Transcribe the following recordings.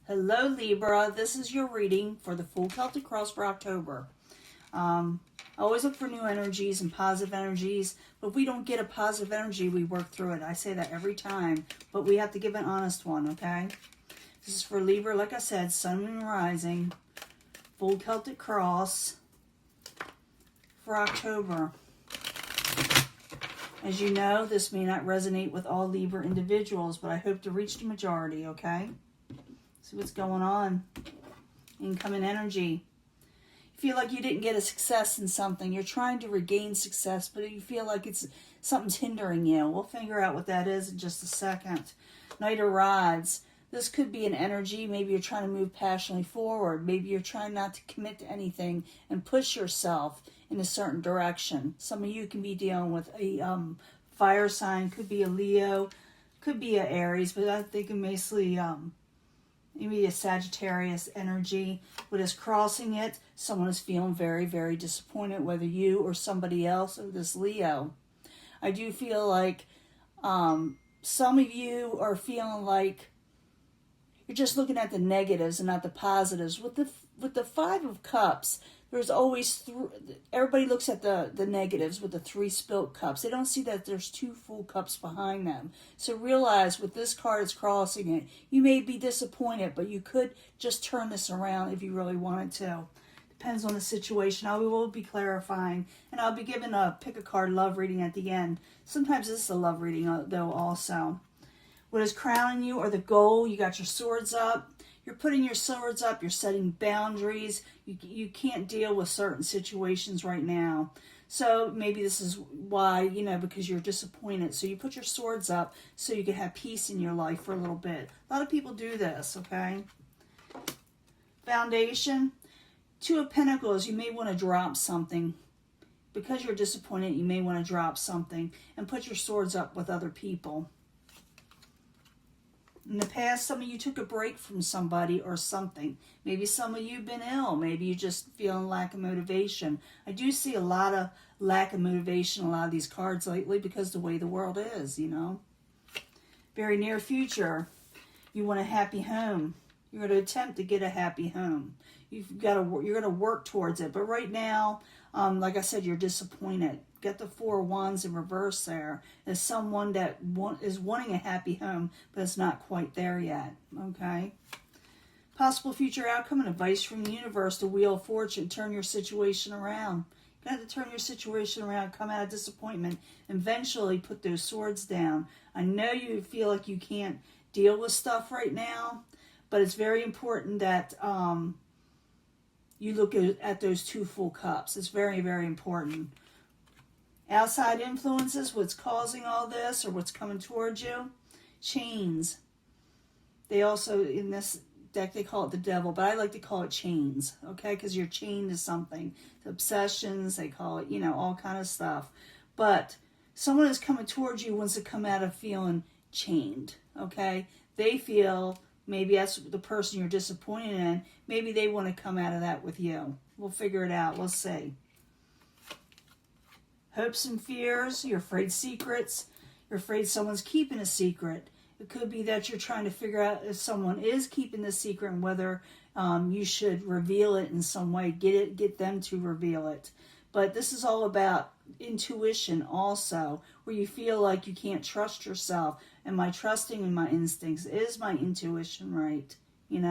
Hello Libra, this is your reading for the full Celtic Cross for October. I always look for new energies and positive energies, but if we don't get a positive energy, we work through it. I say that every time, but we have to give an honest one, okay? This is for Libra, like I said, Sun, Moon, Rising, full Celtic Cross for October. As you know, this may not resonate with all Libra individuals, but I hope to reach the majority, okay? See what's going on. Incoming energy. You feel like you didn't get a success in something. You're trying to regain success, but you feel like something's hindering you. We'll figure out what that is in just a second. Knight of Rods. This could be an energy. Maybe you're trying to move passionately forward. Maybe you're trying not to commit to anything and push yourself in a certain direction. Some of you can be dealing with a fire sign. Could be a Leo. Could be an Aries, but I think it mostly... maybe a Sagittarius energy. What is crossing it? Someone is feeling very, very disappointed, whether you or somebody else or this Leo. I do feel like some of you are feeling like you're just looking at the negatives and not the positives. With the Five of Cups, there's always everybody looks at the negatives with the 3 spilt cups. They don't see that there's 2 full cups behind them. So realize with this card is crossing it, you may be disappointed, but you could just turn this around if you really wanted to. Depends on the situation. I will be clarifying, and I'll be giving a pick a card love reading at the end. Sometimes this is a love reading though also. What is crowning you or the goal? You got your swords up. You're putting your swords up. You're setting boundaries. You can't deal with certain situations right now. So maybe this is why, because you're disappointed. So you put your swords up so you can have peace in your life for a little bit. A lot of people do this, okay? Foundation. 2 of Pentacles. You may want to drop something. Because you're disappointed, you may want to drop something and put your swords up with other people. In the past, some of you took a break from somebody or something. Maybe some of you have been ill. Maybe you're just feeling lack of motivation. I do see a lot of lack of motivation in a lot of these cards lately because the way the world is, Very near future, you want a happy home. You're going to attempt to get a happy home. You're going to work towards it. But right now, like I said, you're disappointed. Get the 4 of Wands in reverse there. As someone that is wanting a happy home, but it's not quite there yet. Okay? Possible future outcome and advice from the universe, the Wheel of Fortune. Turn your situation around. You have to turn your situation around, come out of disappointment, eventually put those swords down. I know you feel like you can't deal with stuff right now, but it's very important that you look at those 2 full cups. It's very, very important. Outside influences, what's causing all this or what's coming towards you? Chains. They also, in this deck, they call it the devil, but I like to call it chains, okay? Because you're chained to something. The obsessions, they call it, all kind of stuff. But someone is coming towards you wants to come out of feeling chained, okay? They feel, maybe that's the person you're disappointed in, maybe they want to come out of that with you. We'll figure it out. We'll see. Hopes and fears, you're afraid secrets, you're afraid someone's keeping a secret. It could be that you're trying to figure out if someone is keeping the secret and whether you should reveal it in some way, get them to reveal it. But this is all about intuition also, where you feel like you can't trust yourself. Am I trusting in my instincts? Is my intuition right? In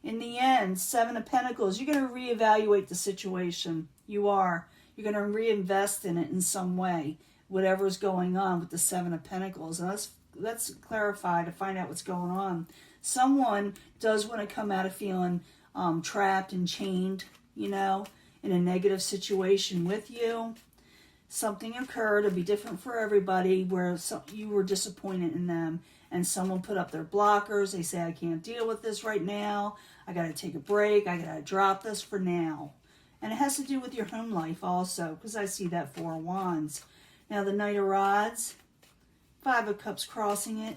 the end, 7 of Pentacles, you're going to reevaluate the situation. You are. You're going to reinvest in it in some way, whatever's going on with the 7 of Pentacles. And let's clarify to find out what's going on. Someone does want to come out of feeling trapped and chained, in a negative situation with you. Something occurred. It'll be different for everybody where you were disappointed in them. And someone put up their blockers. They say, I can't deal with this right now. I got to take a break. I got to drop this for now. And it has to do with your home life also, because I see that 4 of Wands. Now the Knight of Rods, 5 of Cups crossing it.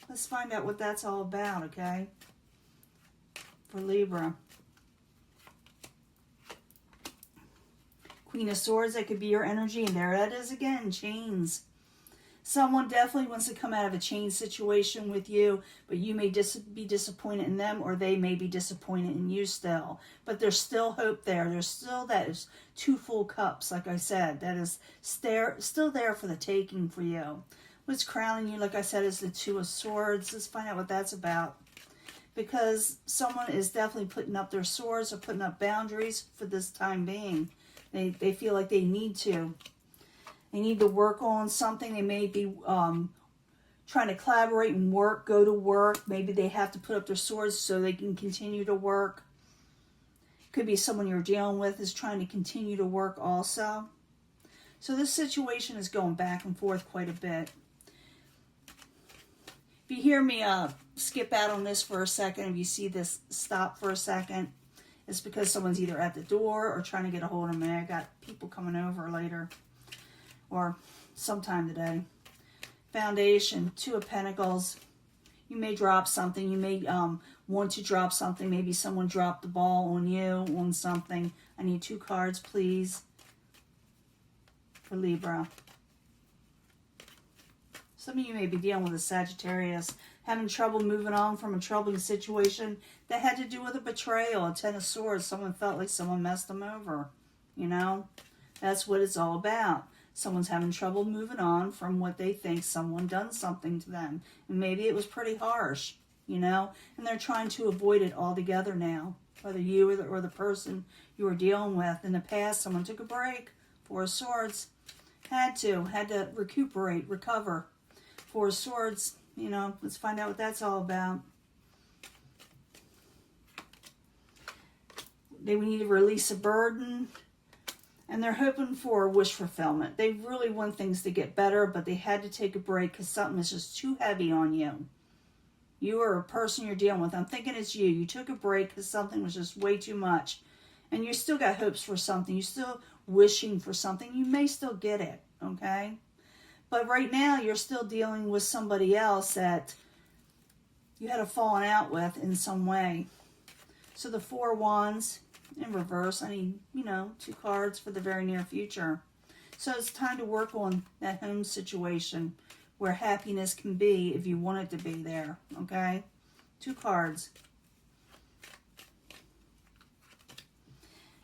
Let's find out what that's all about, okay? For Libra. Queen of Swords, that could be your energy. And there that is again, chains. Someone definitely wants to come out of a chain situation with you, but you may be disappointed in them, or they may be disappointed in you still. But there's still hope there. There's still that is 2 full cups, like I said. That is still there for the taking for you. What's crowning you, like I said, is the 2 of Swords. Let's find out what that's about. Because someone is definitely putting up their swords or putting up boundaries for this time being. They feel like they need to. They need to work on something. They may be trying to collaborate and work, go to work. Maybe they have to put up their swords so they can continue to work. Could be someone you're dealing with is trying to continue to work also. So this situation is going back and forth quite a bit. If you hear me skip out on this for a second, if you see this stop for a second, it's because someone's either at the door or trying to get a hold of me. I got people coming over later. Or sometime today. Foundation, 2 of Pentacles. You may drop something. You may want to drop something. Maybe someone dropped the ball on you on something. I need 2 cards, please, for Libra. Some of you may be dealing with a Sagittarius, having trouble moving on from a troubling situation that had to do with a betrayal, a 10 of Swords. Someone felt like someone messed them over. You know, that's what it's all about. Someone's having trouble moving on from what they think someone done something to them. And maybe it was pretty harsh, you know, and they're trying to avoid it altogether now. Whether you or the person you were dealing with. In the past, someone took a break. 4 of Swords. Had to recuperate, recover. 4 of Swords, you know, let's find out what that's all about. They need to release a burden. And they're hoping for wish fulfillment. They really want things to get better, but they had to take a break because something is just too heavy on you. You or a person you're dealing with. I'm thinking it's you. You took a break because something was just way too much. And you still got hopes for something. You're still wishing for something. You may still get it, okay? But right now, you're still dealing with somebody else that you had a falling out with in some way. So the 4 of Wands in reverse. I need, you know, 2 cards for the very near future. So it's time to work on that home situation where happiness can be if you want it to be there, okay? 2 cards.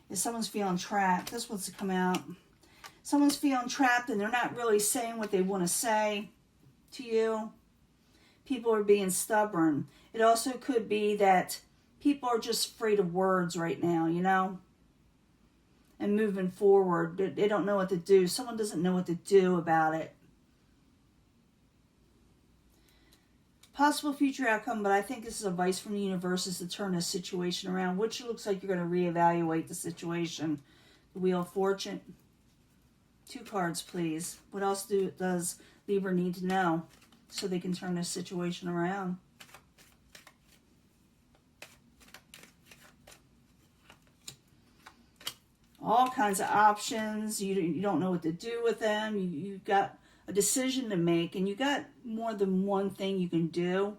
If someone's feeling trapped, this wants to come out. Someone's feeling trapped and they're not really saying what they want to say to you. People are being stubborn. It also could be that people are just afraid of words right now, you know? And moving forward, they don't know what to do. Someone doesn't know what to do about it. Possible future outcome, but I think this is advice from the universe is to turn this situation around, which looks like you're going to reevaluate the situation. The Wheel of Fortune. 2 cards, please. What else does Libra need to know so they can turn this situation around? All kinds of options. You don't know what to do with them. You've got a decision to make, and you got more than one thing you can do,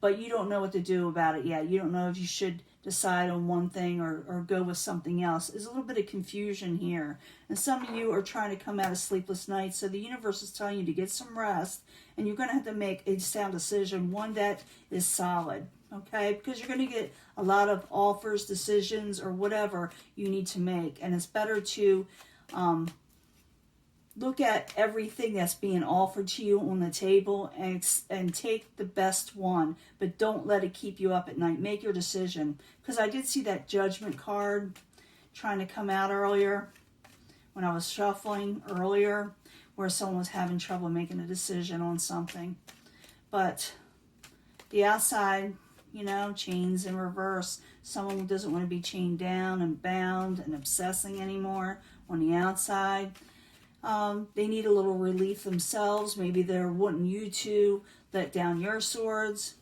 but you don't know what to do about it yet. You don't know if you should decide on one thing or go with something else. There's a little bit of confusion here. And some of you are trying to come out of sleepless nights, so the universe is telling you to get some rest, and you're going to have to make a sound decision, one that is solid. Okay, because you're going to get a lot of offers, decisions, or whatever you need to make. And it's better to look at everything that's being offered to you on the table and take the best one. But don't let it keep you up at night. Make your decision. Because I did see that Judgment card trying to come out earlier when I was shuffling earlier, where someone was having trouble making a decision on something. But the outside, you know, chains in reverse. Someone doesn't want to be chained down and bound and obsessing anymore on the outside. They need a little relief themselves. Maybe they're wanting you to let down your swords.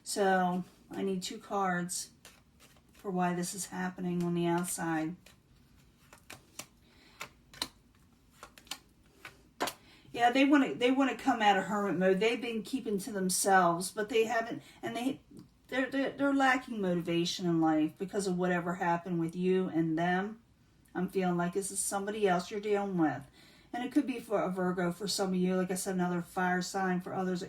So I need 2 cards for why this is happening on the outside. Yeah, they want to come out of hermit mode. They've been keeping to themselves, but they haven't, and they're lacking motivation in life because of whatever happened with you and them. I'm feeling like this is somebody else you're dealing with. And it could be for a Virgo for some of you. Like I said, another fire sign. For others,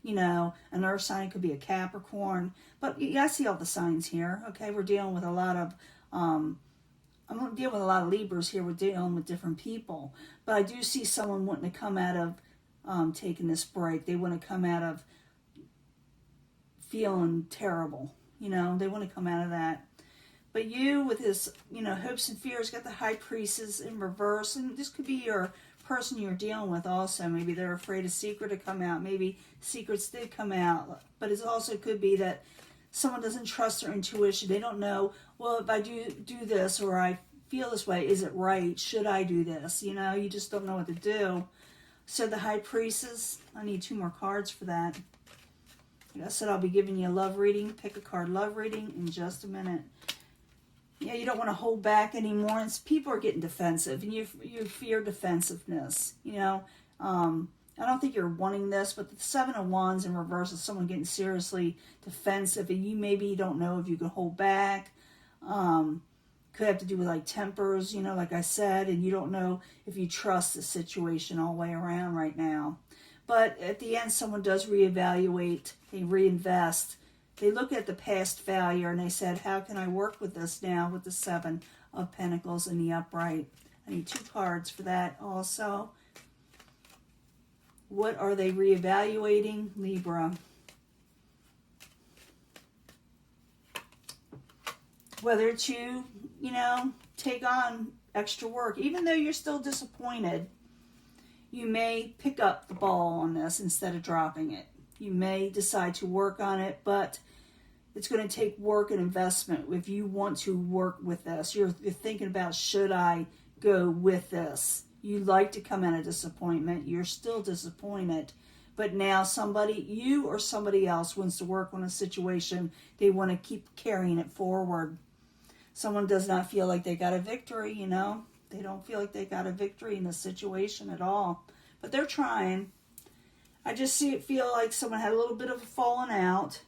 you know, an earth sign could be a Capricorn. But yeah, I see all the signs here. Okay, we're dealing with a lot of, I'm dealing with a lot of Libras here. We're dealing with different people. But I do see someone wanting to come out of taking this break. They want to come out of feeling terrible. You know, they want to come out of that. But you, with his, you know, hopes and fears, got the High Priestess in reverse. And this could be your person you're dealing with also. Maybe they're afraid a secret to come out. Maybe secrets did come out. But it also could be that someone doesn't trust their intuition. They don't know, well, if I do this or I feel this way, is it right? Should I do this? You know, you just don't know what to do. So the High Priestess, I need 2 more cards for that. Like I said, I'll be giving you a love reading. Pick a card love reading in just a minute. Yeah, you don't want to hold back anymore. And people are getting defensive, and you fear defensiveness. You know, I don't think you're wanting this, but the 7 of Wands in reverse is someone getting seriously defensive, and you maybe don't know if you can hold back. Could have to do with like tempers, you know, like I said, and you don't know if you trust the situation all the way around right now. But at the end, someone does reevaluate, they reinvest. They look at the past failure and they said, how can I work with this now with the 7 of Pentacles in the upright? I need 2 cards for that also. What are they reevaluating? Libra. Whether to, you know, take on extra work. Even though you're still disappointed, you may pick up the ball on this instead of dropping it. You may decide to work on it, but it's going to take work and investment if you want to work with this. You're thinking about, should I go with this? You like to come out of disappointment. You're still disappointed. But now somebody, you or somebody else, wants to work on a situation. They want to keep carrying it forward. Someone does not feel like they got a victory, you know. They don't feel like they got a victory in the situation at all. But they're trying. I just feel like someone had a little bit of a falling out.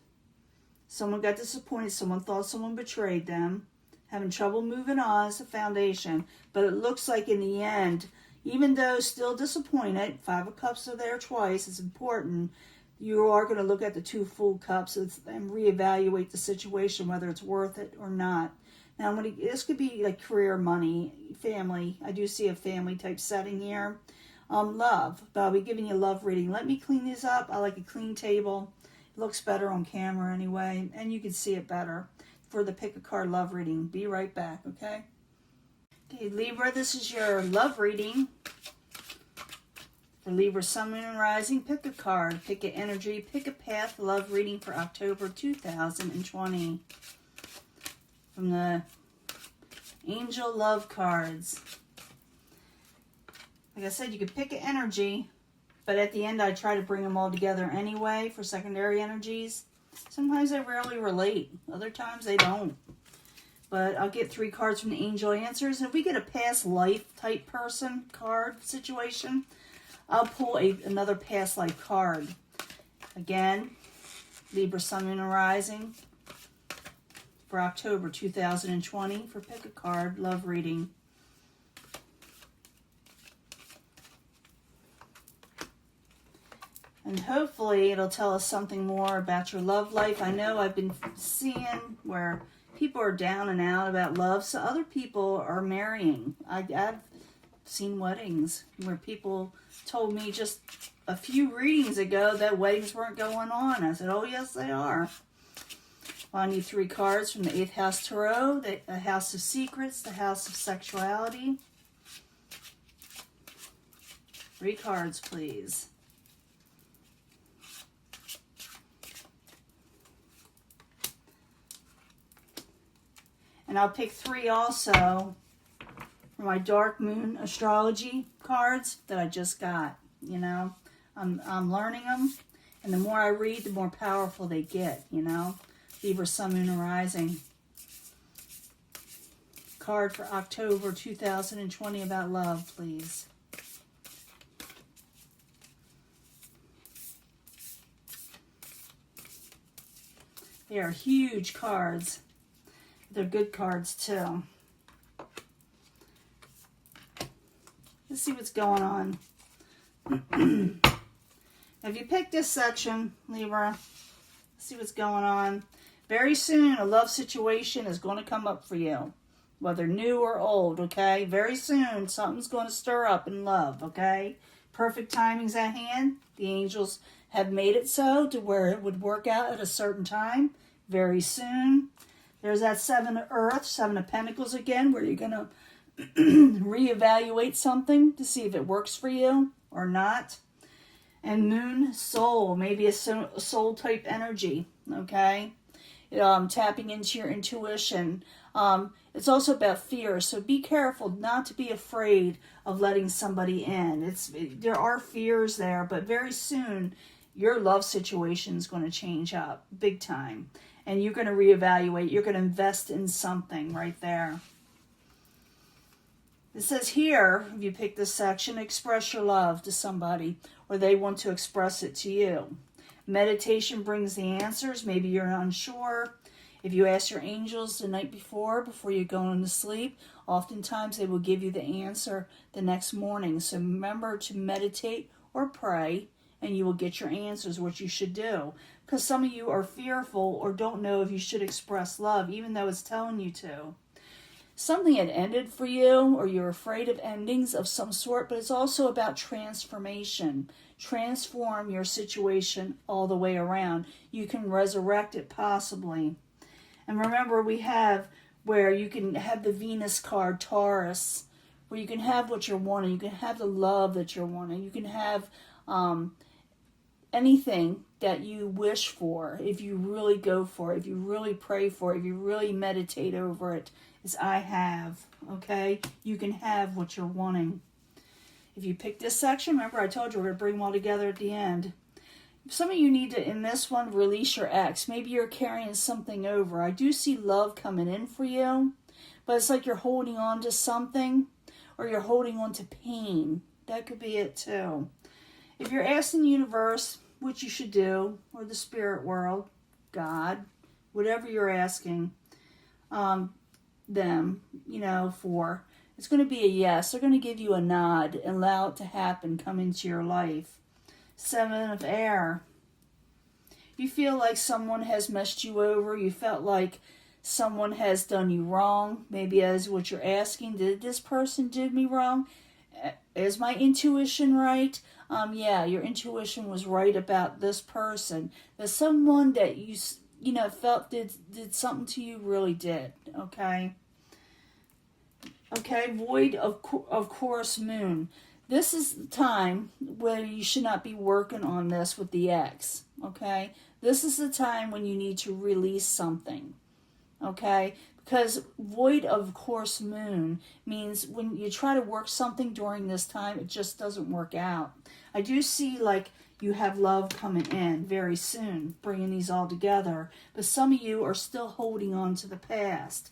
Someone got disappointed. Someone thought someone betrayed them. Having trouble moving on as a foundation. But it looks like in the end, even though still disappointed, 5 of Cups are there twice. It's important. You are going to look at the 2 full cups and reevaluate the situation, whether it's worth it or not. Now, this could be like career, money, family. I do see a family type setting here. Love. But I'll be giving you a love reading. Let me clean these up. I like a clean table. It looks better on camera anyway. And you can see it better for the pick a card love reading. Be right back, okay? Okay, Libra, this is your love reading. For Libra, Sun, Moon, and Rising, pick a card. Pick an energy. Pick a path. Love reading for October 2020. From the Angel Love cards. Like I said, you could pick an energy, but at the end I try to bring them all together anyway for secondary energies. Sometimes they rarely relate. Other times they don't. But I'll get 3 cards from the Angel Answers. And if we get a past life type person card situation, I'll pull another past life card. Again, Libra, Sun, Moon, and Rising. For October 2020 for pick a card love reading. And hopefully it'll tell us something more about your love life. I know I've been seeing where people are down and out about love, so other people are marrying. I've seen weddings where people told me just a few readings ago that weddings weren't going on. I said, oh yes they are. Well, I need 3 cards from the 8th House Tarot, the House of Secrets, the House of Sexuality. 3 cards, please. And I'll pick 3 also for my Dark Moon Astrology cards that I just got. You know, I'm learning them, and the more I read, the more powerful they get, you know. Libra, Sun, Moon, and Rising. Card for October 2020 about love, please. They are huge cards. They're good cards, too. Let's see what's going on. If you pick this section, Libra, let's see what's going on. Very soon, a love situation is going to come up for you, whether new or old, okay? Very soon, something's going to stir up in love, okay? Perfect timing's at hand. The angels have made it so to where it would work out at a certain time. Very soon. There's that 7 of Earth, 7 of Pentacles again, where you're going to reevaluate something to see if it works for you or not. And Moon, Soul, maybe a soul type energy, okay? Tapping into your intuition. It's also about fear, so be careful not to be afraid of letting somebody in. There are fears there, but very soon your love situation is going to change up big time. And you're going to reevaluate. You're going to invest in something right there. It says here, if you pick this section, express your love to somebody, or they want to express it to you. Meditation brings the answers. Maybe you're unsure. If you ask your angels the night before you're going to sleep, oftentimes they will give you the answer the next morning. So remember to meditate or pray, and you will get your answers, what you should do. Because some of you are fearful or don't know if you should express love, even though it's telling you to. Something had ended for you, or you're afraid of endings of some sort, but it's also about transformation. Transform your situation all the way around. You can resurrect it possibly. And remember, we have where you can have the Venus card, Taurus, where you can have what you're wanting. You can have the love that you're wanting. You can have anything that you wish for if you really go for it, if you really pray for it, if you really meditate over it, as I have, okay? You can have what you're wanting. If you pick this section, remember I told you we're going to bring them all together at the end. Some of you need to, in this one, release your ex. Maybe you're carrying something over. I do see love coming in for you, but it's like you're holding on to something, or you're holding on to pain. That could be it too. If you're asking the universe what you should do, or the spirit world, God, whatever you're asking them, for, it's going to be a yes. They're going to give you a nod and allow it to happen, come into your life. 7 of Air. You feel like someone has messed you over. You felt like someone has done you wrong. Maybe as what you're asking, did this person do me wrong? Is my intuition right? Yeah, your intuition was right about this person. That someone that you felt did something to you really did. Okay. Okay, Void of course, Moon. This is the time where you should not be working on this with the ex, okay? This is the time when you need to release something, okay? Because Void of course, Moon means when you try to work something during this time, it just doesn't work out. I do see like you have love coming in very soon, bringing these all together. But some of you are still holding on to the past.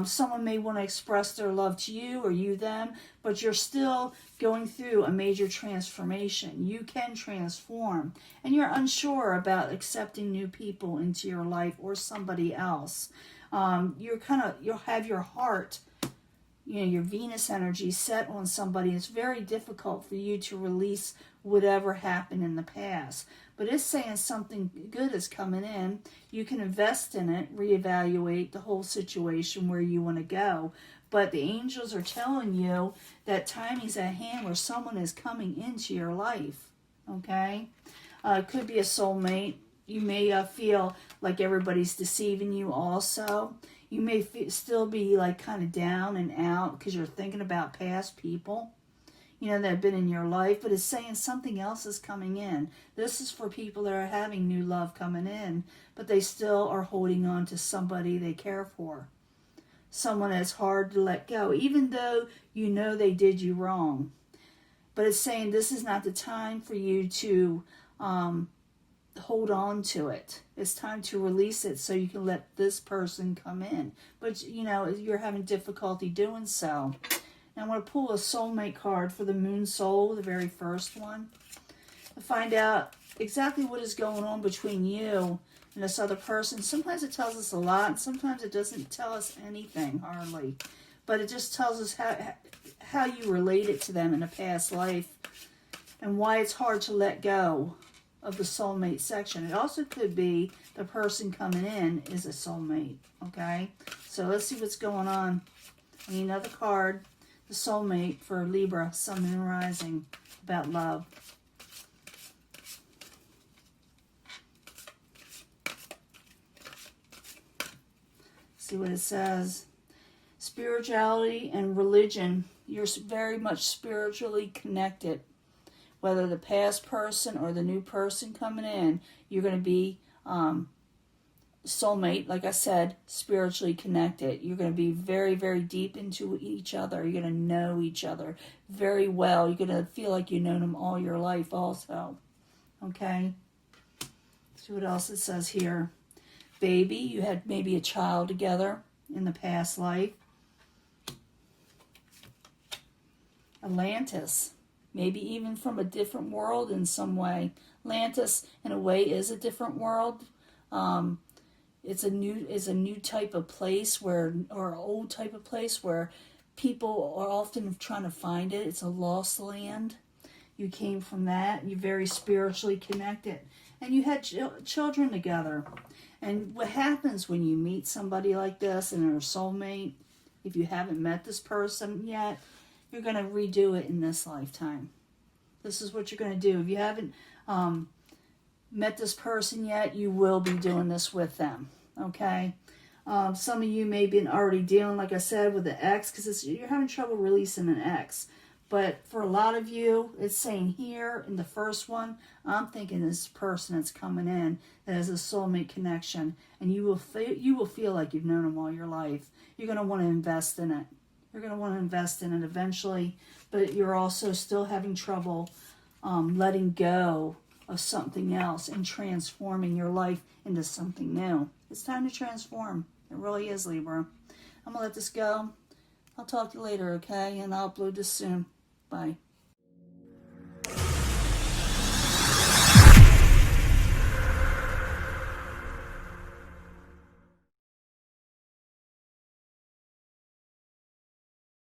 Someone may want to express their love to you or you them, but you're still going through a major transformation. You can transform, and you're unsure about accepting new people into your life or somebody else. You'll have your heart, your Venus energy set on somebody. It's very difficult for you to release whatever happened in the past. But it's saying something good is coming in. You can invest in it, reevaluate the whole situation where you want to go. But the angels are telling you that timing's at hand where someone is coming into your life. Okay? It could be a soulmate. You may feel like everybody's deceiving you also. You may still be like kind of down and out because you're thinking about past people, that have been in your life, but it's saying something else is coming in. This is for people that are having new love coming in, but they still are holding on to somebody they care for. Someone that's hard to let go, even though they did you wrong. But it's saying this is not the time for you to hold on to it. It's time to release it so you can let this person come in. But, you're having difficulty doing so. Now I'm going to pull a soulmate card for the Moon Soul, the very first one, to find out exactly what is going on between you and this other person. Sometimes it tells us a lot, and sometimes it doesn't tell us anything, hardly. But it just tells us how you related to them in a past life and why it's hard to let go of the soulmate section. It also could be the person coming in is a soulmate, okay? So let's see what's going on. I need another card, the soulmate for Libra, Sun, Moon, Rising, about love. See what it says. Spirituality and religion. You're very much spiritually connected. Whether the past person or the new person coming in, you're going to be soulmate, like I said, spiritually connected. You're going to be very, very deep into each other. You're going to know each other very well. You're going to feel like you've known them all your life also. Okay? Let's see what else it says here. Baby, you had maybe a child together in the past life. Atlantis, maybe even from a different world in some way. Atlantis, in a way, is a different world. It's a new type of place where, or an old type of place where people are often trying to find it. It's a lost land. You came from that. You're very spiritually connected, and you had children together. And what happens when you meet somebody like this and they're a soulmate, if you haven't met this person yet, you're going to redo it in this lifetime. This is what you're going to do. If you haven't met this person yet, you will be doing this with them. Okay? Some of you may have been already dealing, like I said, with the ex, because you're having trouble releasing an ex. But for a lot of you, it's saying here in the first one, I'm thinking this person that's coming in that has a soulmate connection, and you will feel like you've known them all your life. You're going to want to invest in it. You're going to want to invest in it eventually, but you're also still having trouble letting go of something else and transforming your life into something new. It's time to transform. It really is, Libra. I'm going to let this go. I'll talk to you later, okay? And I'll upload this soon. Bye.